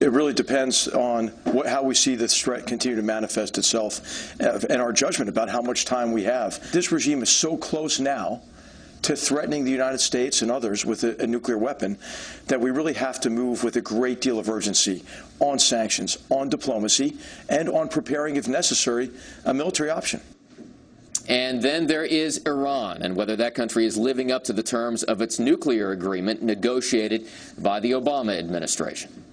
It really depends on how we see this threat continue to manifest itself and our judgment about how much time we have. This regime is so close now to threatening the United States and others with a nuclear weapon that we really have to move with a great deal of urgency on sanctions, on diplomacy, and on preparing, if necessary, a military option. And then there is Iran, and whether that country is living up to the terms of its nuclear agreement negotiated by the Obama administration.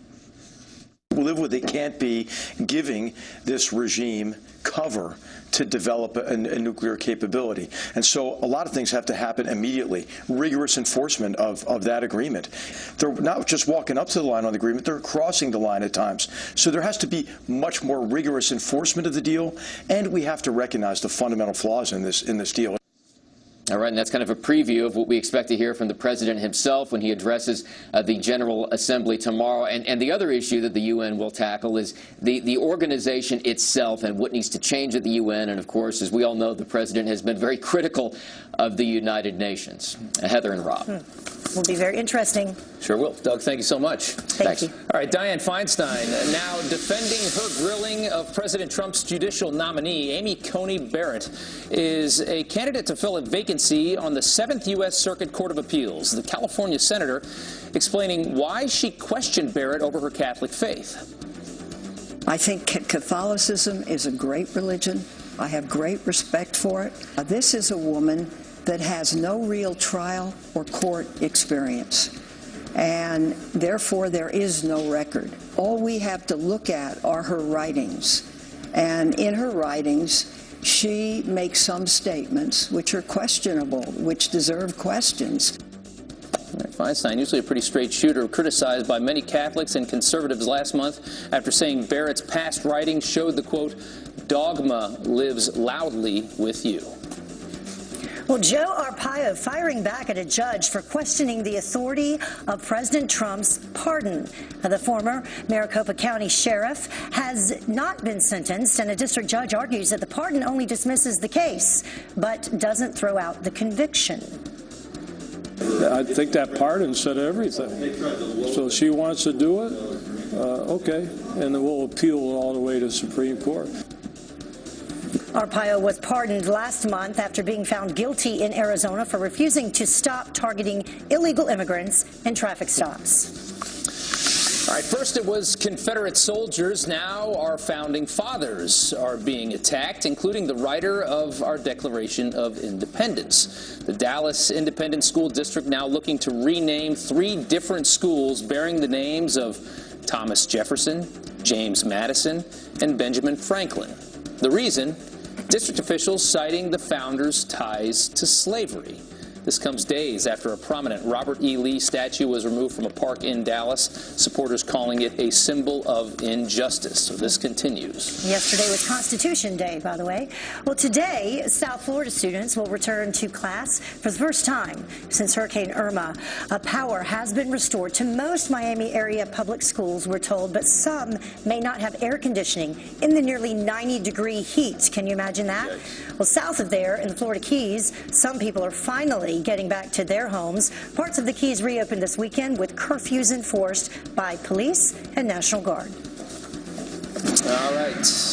We live with it can't be giving this regime cover to develop a nuclear capability. And so a lot of things have to happen immediately. Rigorous enforcement of that agreement. They're not just walking up to the line on the agreement, they're crossing the line at times. So there has to be much more rigorous enforcement of the deal, and we have to recognize the fundamental flaws in this deal. All right, and that's kind of a preview of what we expect to hear from the president himself when he addresses the General Assembly tomorrow. And the other issue that the UN will tackle is the organization itself and what needs to change at the UN. And, of course, as we all know, the president has been very critical of the United Nations. Heather and Rob. Will be very interesting. Sure will. Doug, thank you so much. Thank you. All right, Dianne Feinstein now defending her grilling of President Trump's judicial nominee. Amy Coney Barrett is a candidate to fill a vacancy on the 7th U.S. Circuit Court of Appeals. The California senator explaining why she questioned Barrett over her Catholic faith. I think Catholicism is a great religion. I have great respect for it. This is a woman that has no real trial or court experience, and therefore there is no record. All we have to look at are her writings, and in her writings she makes some statements which are questionable, which deserve questions. Feinstein, usually a pretty straight shooter, criticized by many Catholics and conservatives last month after saying Barrett's past writings showed the, quote, dogma lives loudly with you. Well, Joe Arpaio firing back at a judge for questioning the authority of President Trump's pardon. The former Maricopa County sheriff has not been sentenced, and a district judge argues that the pardon only dismisses the case, but doesn't throw out the conviction. I think that pardon said everything. So she wants to do it, okay, and then we'll appeal all the way to the Supreme Court. Arpaio was pardoned last month after being found guilty in Arizona for refusing to stop targeting illegal immigrants in traffic stops. All right, first it was Confederate soldiers. Now our founding fathers are being attacked, including the writer of our Declaration of Independence. The Dallas Independent School District now looking to rename 3 different schools bearing the names of Thomas Jefferson, James Madison, and Benjamin Franklin. The reason? District officials citing the founders' ties to slavery. This comes days after a prominent Robert E. Lee statue was removed from a park in Dallas, supporters calling it a symbol of injustice. So this continues. Yesterday was Constitution Day, by the way. Well, today, South Florida students will return to class for the first time since Hurricane Irma. Power has been restored to most Miami area public schools, we're told, but some may not have air conditioning in the nearly 90-degree heat. Can you imagine that? Well, south of there, in the Florida Keys, some people are finally getting back to their homes. Parts of the Keys reopened this weekend with curfews enforced by police and National Guard. All right.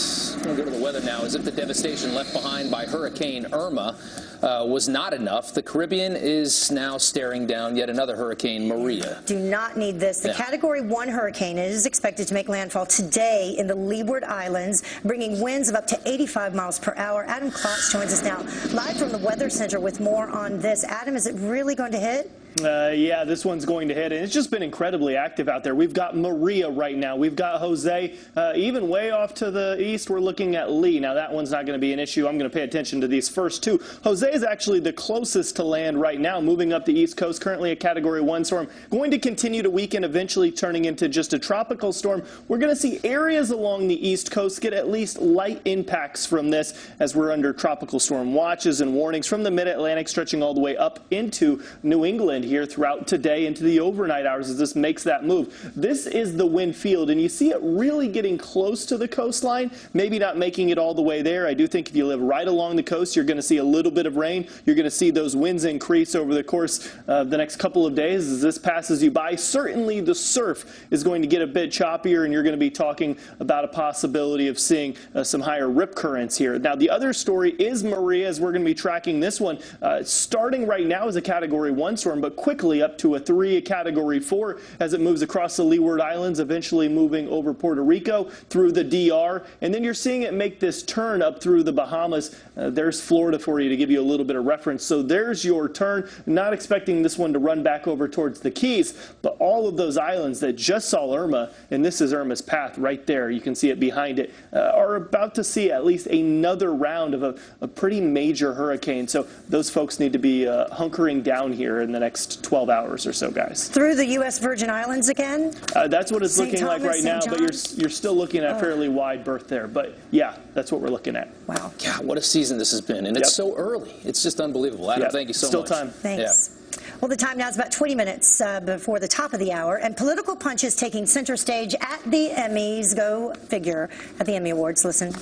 We'll go to the weather now. As if the devastation left behind by Hurricane Irma was not enough, the Caribbean is now staring down yet another Hurricane, Maria. Do not need this. The Category 1 hurricane is expected to make landfall today in the Leeward Islands, bringing winds of up to 85 miles per hour. Adam Klotz joins us now live from the Weather Center with more on this. Adam, is it really going to hit? Yeah, this one's going to hit, and it's just been incredibly active out there. We've got Maria right now. We've got Jose. Even way off to the east, we're looking at Lee. Now, that one's not going to be an issue. I'm going to pay attention to these first two. Jose is actually the closest to land right now, moving up the east coast, currently a Category 1 storm. Going to continue to weaken, eventually turning into just a tropical storm. We're going to see areas along the east coast get at least light impacts from this as we're under tropical storm watches and warnings from the mid-Atlantic stretching all the way up into New England. island here throughout today into the overnight hours as this makes that move. This is the wind field, and you see it really getting close to the coastline, maybe not making it all the way there. I do think if you live right along the coast, you're going to see a little bit of rain. You're going to see those winds increase over the course of the next couple of days as this passes you by. Certainly the surf is going to get a bit choppier, and you're going to be talking about a possibility of seeing some higher rip currents here. Now, the other story is Maria, as we're going to be tracking this one. Starting right now as a Category 1 storm, but quickly up to a 3, a Category 4 as it moves across the Leeward Islands, eventually moving over Puerto Rico through the DR. And then you're seeing it make this turn up through the Bahamas. There's Florida for you to give you a little bit of reference. So there's your turn. Not expecting this one to run back over towards the Keys, but all of those islands that just saw Irma, and this is Irma's path right there, you can see it behind it, are about to see at least another round of a pretty major hurricane. So those folks need to be hunkering down here in the next 12 hours or so, guys. Through the U.S. Virgin Islands again? That's what it's St. looking like Thomas, right now, St. but you're still looking at a fairly wide berth there. But yeah, that's what we're looking at. Wow. God, what a season this has been, and it's so early. It's just unbelievable. Adam, thank you so still much. Time. Thanks. Well, the time now is about 20 minutes before the top of the hour, and political punches taking center stage at the Emmys. Go figure at the Emmy Awards. Listen.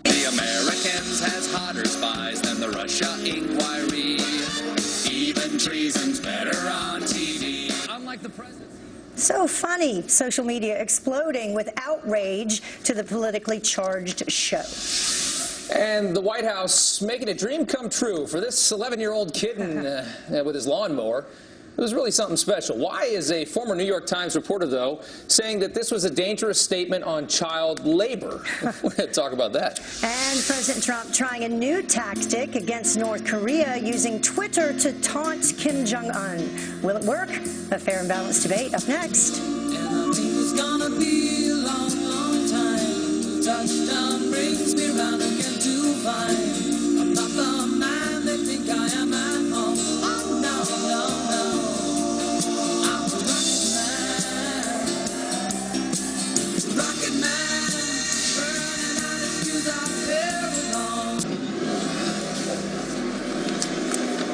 The Americans has hotter spies than the Russia inquiry. Even treason's better on TV. Unlike the president. So funny. Social media exploding with outrage to the politically charged show. And the White House making a dream come true for this 11-year-old kid with his lawnmower. It was really something special. Why is a former New York Times reporter, though, saying that this was a dangerous statement on child labor? We're going to talk about that. And President Trump trying a new tactic against North Korea, using Twitter to taunt Kim Jong-un. Will it work? A fair and balanced debate up next. And I think it's gonna be a long, long time. Touchdown brings me round again to find I'm not the man they think I am at home. Oh, no, no, no. I'm a rocket man, burning out his fuse out there alone.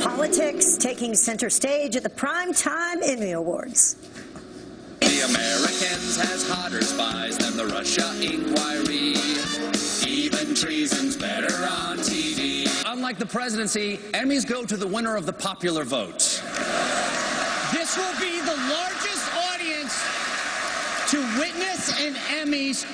Politics taking center stage at the Primetime Emmy Awards. The Americans has hotter spies than the Russia inquiry. Even treason's better on TV. Unlike the presidency, Emmys go to the winner of the popular vote. This will be the largest audience to witness an Emmys,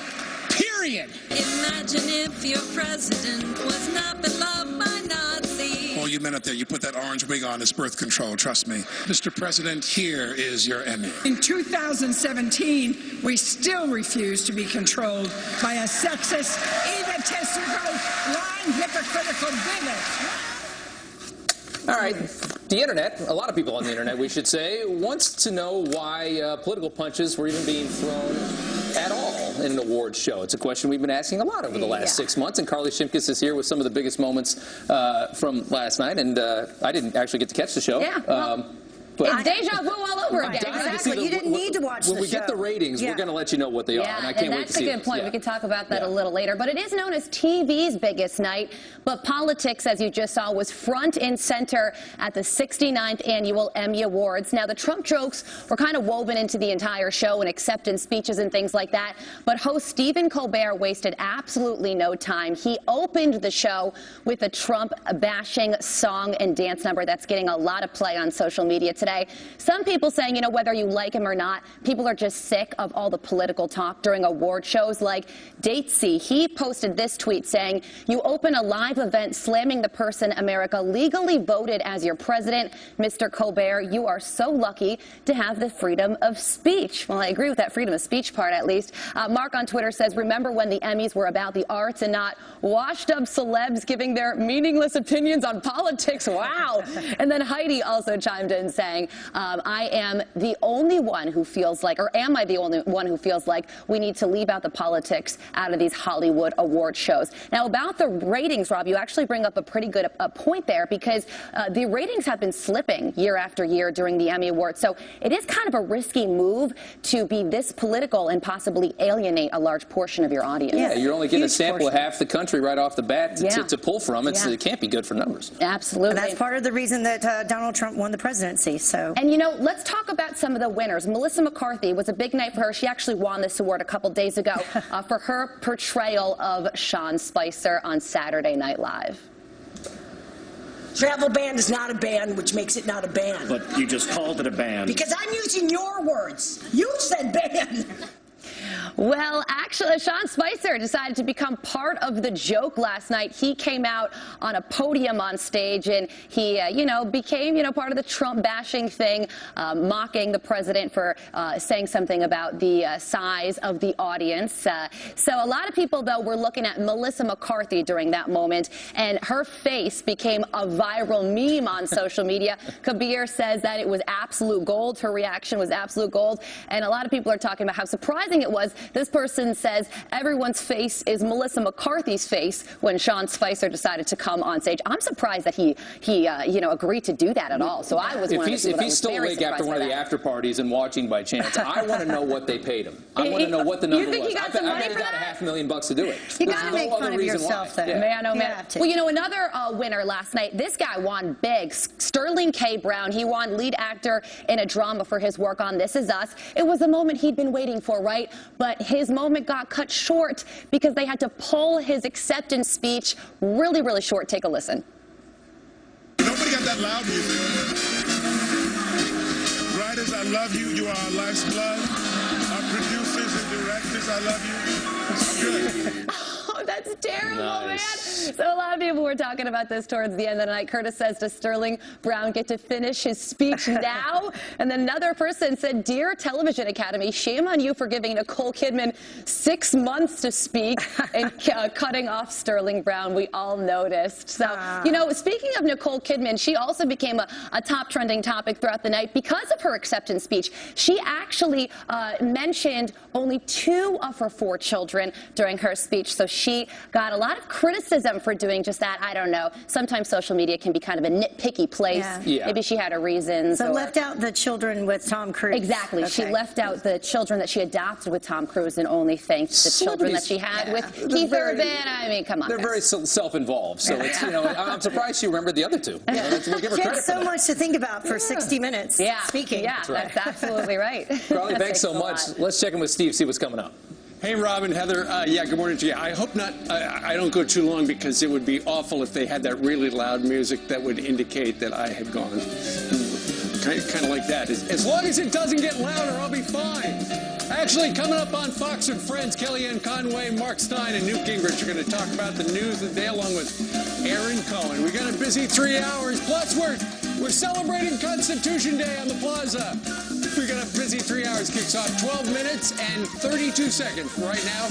period. Imagine if your president was not beloved by Nazis. All you men up there, you put that orange wig on, it's birth control, trust me. Mr. President, here is your Emmy. In 2017, we still refuse to be controlled by a sexist, egotistical, lying, hypocritical bigot. All right. The internet, a lot of people on the internet, we should say, wants to know why political punches were even being thrown at all in an awards show. It's a question we've been asking a lot over the last 6 months, and Carly Shimkus is here with some of the biggest moments from last night, and I didn't actually get to catch the show. Yeah, well, it's deja vu all over again. Exactly. You didn't need to watch the show. When we get the ratings, we're going to let you know what they are, and I can't wait to see that's a good point. Yeah. We can talk about that a little later. But it is known as TV's biggest night. But politics, as you just saw, was front and center at the 69th Annual Emmy Awards. Now, the Trump jokes were kind of woven into the entire show and acceptance speeches and things like that. But host Stephen Colbert wasted absolutely no time. He opened the show with a Trump-bashing song and dance number that's getting a lot of play on social media today. Some people saying, you know, whether you like him or not, people are just sick of all the political talk during award shows like Datesy. He posted this tweet saying, you open a live event slamming the person America legally voted as your president. Mr. Colbert, you are so lucky to have the freedom of speech. Well, I agree with that freedom of speech part, at least. Mark on Twitter says, remember when the Emmys were about the arts and not washed-up celebs giving their meaningless opinions on politics? Wow. And then Heidi also chimed in saying, saying, I am the only one who feels like, or am I the only one who feels like we need to leave out the politics out of these Hollywood award shows. Now, about the ratings, Rob, you actually bring up a pretty good point there, because the ratings have been slipping year after year during the Emmy Awards. So it is kind of a risky move to be this political and possibly alienate a large portion of your audience. Yeah, you're only getting a sample of half the country right off the bat to pull from. It can't be good for numbers. Absolutely. And that's part of the reason that Donald Trump won the presidency. So. And, you know, let's talk about some of the winners. Melissa McCarthy was a big night for her. She actually won this award a couple days ago for her portrayal of Sean Spicer on Saturday Night Live. Travel ban is not a ban, which makes it not a ban. But you just called it a ban. Because I'm using your words. You said ban. Well, actually, Sean Spicer decided to become part of the joke last night. He came out on a podium on stage, and he, became, part of the Trump bashing thing, mocking the president for saying something about the size of the audience. So a lot of people, though, were looking at Melissa McCarthy during that moment, and her face became a viral meme on social media. Kabir says that it was absolute gold. Her reaction was absolute gold, and a lot of people are talking about how surprising it was. This person says everyone's face is Melissa McCarthy's face when Sean Spicer decided to come on stage. I'm surprised that he agreed to do that at all. So I was one of the people if he's still awake after one of the after parties and watching by chance, I want to know what they paid him. I want to know what the number was. You think he got some money for that? I bet he got $500,000 to do it. You got to make fun of yourself, though. Man. Well, another winner last night. This guy won big. Sterling K. Brown. He won lead actor in a drama for his work on This Is Us. It was the moment he'd been waiting for, right? But his moment got cut short because they had to pull his acceptance speech really, really short. Take a listen. Nobody got that loud music. Writers, I love you. You are our life's blood. Our producers and directors, I love you. I'm good. Oh, that's terrible, man. So a lot of people were talking about this towards the end of the night. Curtis says, does Sterling Brown get to finish his speech now? And then another person said, dear Television Academy, shame on you for giving Nicole Kidman 6 months to speak and cutting off Sterling Brown. We all noticed. So, speaking of Nicole Kidman, she also became a top trending topic throughout the night because of her acceptance speech. She actually mentioned only 2 of her 4 children during her speech. So she got a lot of criticism for doing just that. I don't know. Sometimes social media can be kind of a nitpicky place. Yeah. Maybe she had her reasons. So left out the children with Tom Cruise. Exactly. Okay. She left out the children that she adopted with Tom Cruise and only thanked the children that she had with Keith Urban. I mean, come on. They're very self-involved. So it's, I'm surprised she remembered the other 2. We'll give her she credit had so for that. much to think about for 60 minutes speaking. Yeah, that's absolutely right. Carly, thanks so much. Let's check in with Steve, see what's coming up. Hey, Robin, Heather. Good morning to you. I hope not. I don't go too long because it would be awful if they had that really loud music that would indicate that I had gone. Kind of like that. As long as it doesn't get louder, I'll be fine. Actually, coming up on Fox and Friends, Kellyanne Conway, Mark Stein, and Newt Gingrich are going to talk about the news of the day along with Aaron Cohen. We got a busy 3 hours. Plus, we're celebrating Constitution Day on the Plaza. We got a busy 3 hours. Kicks off 12 minutes and 32 seconds right now.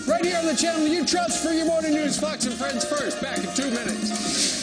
Right here on the channel you trust for your morning news. Fox and Friends First. Back in 2 minutes.